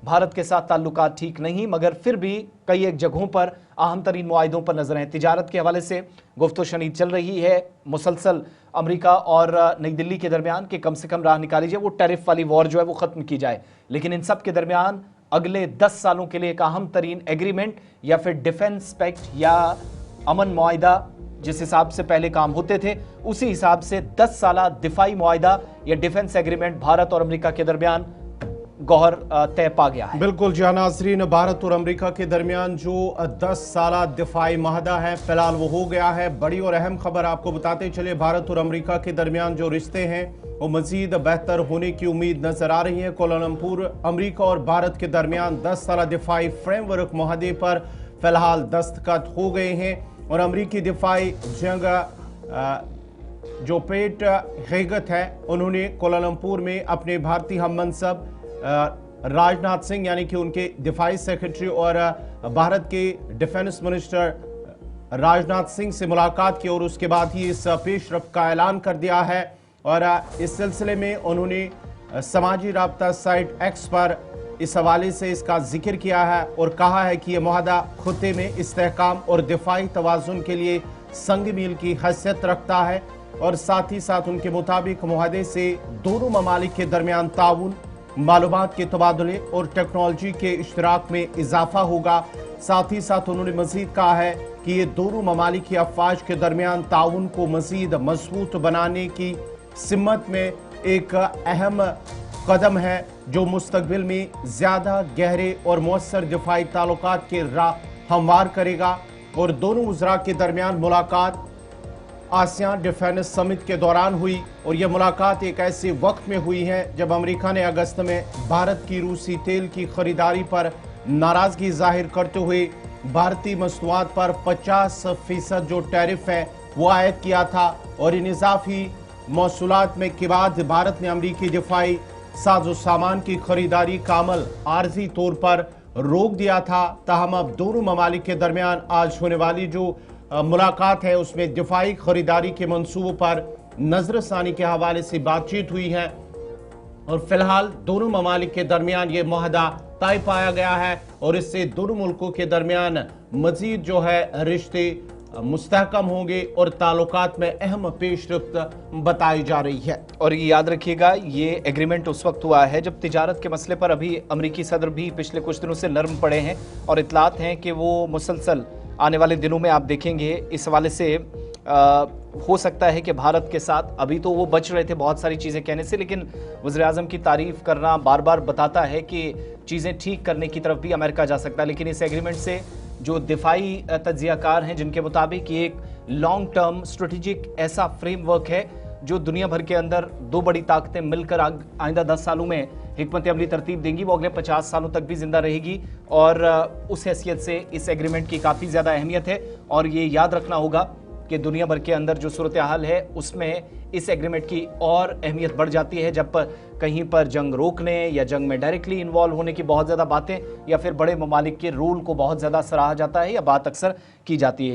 भारत के साथ ताल्लुकात ठीक नहीं, मगर फिर भी कई एक जगहों पर अहम तरीन मुआहिदों पर नजर हैं। तिजारत के हवाले से गुफ्तो शनीद चल रही है मुसलसल अमेरिका और नई दिल्ली के दरमियान कि कम से कम राह निकाली जाए, वो टैरिफ वाली वॉर जो है वो ख़त्म की जाए। लेकिन इन सब के दरमियान अगले 10 सालों के लिए एक अहम तरीन एग्रीमेंट या फिर डिफेंस पैक्ट या अमन मुआहिदा, जिस हिसाब से पहले काम होते थे उसी हिसाब से 10 साला दिफाई मुआहिदा या डिफेंस एग्रीमेंट भारत और अमेरिका के दरमियान गौहर तय पा गया है। बिल्कुल जी नाज़रीन, भारत और अमेरिका के दरमियान जो 10 साला दिफाई मुआहदा है फिलहाल वो हो गया है। बड़ी और अहम खबर आपको बताते चले, भारत और अमेरिका के दरमियान जो रिश्ते हैं वो मजीद बेहतर होने की उम्मीद नजर आ रही है। कोलालमपुर अमेरिका और भारत के दरमियान 10 साला दिफाई फ्रेमवर्क मुआहदे पर फिलहाल दस्तखत हो गए हैं और अमेरिकी दिफाई जंग जो पेट हेगत है उन्होंने कोलालमपुर में अपने भारतीय हम मनसब राजनाथ सिंह यानी कि उनके दिफाई सेक्रेटरी और भारत के डिफेंस मिनिस्टर राजनाथ सिंह से मुलाकात की और उसके बाद ही इस पेशरफ का ऐलान कर दिया है। और इस सिलसिले में उन्होंने समाजी राब्ता साइट एक्स पर इस हवाले से इसका जिक्र किया है और कहा है कि यह मुआहदा खुदे में इस्तेहकाम और दिफाई तवाज़ुन के लिए संग मील की हैसियत रखता है और साथ ही साथ उनके मुताबिक मुआहदे से दोनों ममालिक के दरमियान ताउन, मालूमात के तबादले और टेक्नोलॉजी के इश्तराक में इजाफा होगा। साथ ही साथ उन्होंने मजीद कहा है कि ये दोनों ममालिक की अफवाज के दरमियान ताउन को मजीद मजबूत बनाने की सिमत में एक अहम कदम है जो मुस्तकबिल में ज्यादा गहरे और मौसर दिफाई ताल्लुकात के राह हमवार करेगा। और दोनों वज़रा के दरमियान मुलाकात आसियान डिफेंस समिट के दौरान हुई और यह मुलाकात एक ऐसे वक्त में हुई है जब अमेरिका ने अगस्त में भारत की रूसी तेल की खरीदारी पर नाराजगी जाहिर करते हुए भारतीय मसनूआत पर 50% जो टैरिफ है वो आयद किया था और इन इजाफी मौसूलात में के बाद भारत ने अमेरिकी दिफाई साजो सामान की खरीदारी का अमल आर्जी तौर पर रोक दिया था। ताहम अब दोनों ममालिक के दरमियान आज होने वाली जो मुलाकात है उसमें दिफाई खरीदारी के मंसूबों पर नजरसानी के हवाले से बातचीत हुई है और फिलहाल दोनों ममालिक के दरमियान ये मुआहदा तय पाया गया है और इससे दोनों मुल्कों के दरमियान मजीद जो है रिश्ते मुस्तहकम होंगे और ताल्लुकात में अहम पेशरफ्त बताई जा रही है। और ये याद रखिएगा, ये एग्रीमेंट उस वक्त हुआ है जब तिजारत के मसले पर अभी अमेरिकी सदर भी पिछले कुछ दिनों से नरम पड़े हैं और इतलात हैं कि वो मुसलसल आने वाले दिनों में आप देखेंगे इस हवाले से हो सकता है कि भारत के साथ, अभी तो वो बच रहे थे बहुत सारी चीज़ें कहने से, लेकिन वज़ीर आज़म की तारीफ़ करना बार बार बताता है कि चीज़ें ठीक करने की तरफ भी अमेरिका जा सकता है। लेकिन इस एग्रीमेंट से जो दिफाई तज्ज़ियाकार हैं जिनके मुताबिक ये एक लॉन्ग टर्म स्ट्रेटेजिक ऐसा फ्रेमवर्क है जो दुनिया भर के अंदर दो बड़ी ताकतें मिलकर आइंदा 10 सालों में हिकमत अमली तरतीब देंगी, वो अगले 50 सालों तक भी जिंदा रहेगी। और उस हैसियत से इस एग्रीमेंट की काफ़ी ज़्यादा अहमियत है और ये याद रखना होगा कि दुनिया भर के अंदर जो सूरत हाल है उसमें इस एग्रीमेंट की और अहमियत बढ़ जाती है जब कहीं पर जंग रोकने या जंग में डायरेक्टली इन्वॉल्व होने की बहुत ज़्यादा बातें या फिर बड़े ममालिक के रोल को बहुत ज़्यादा सराहा जाता है या बात अक्सर की जाती है।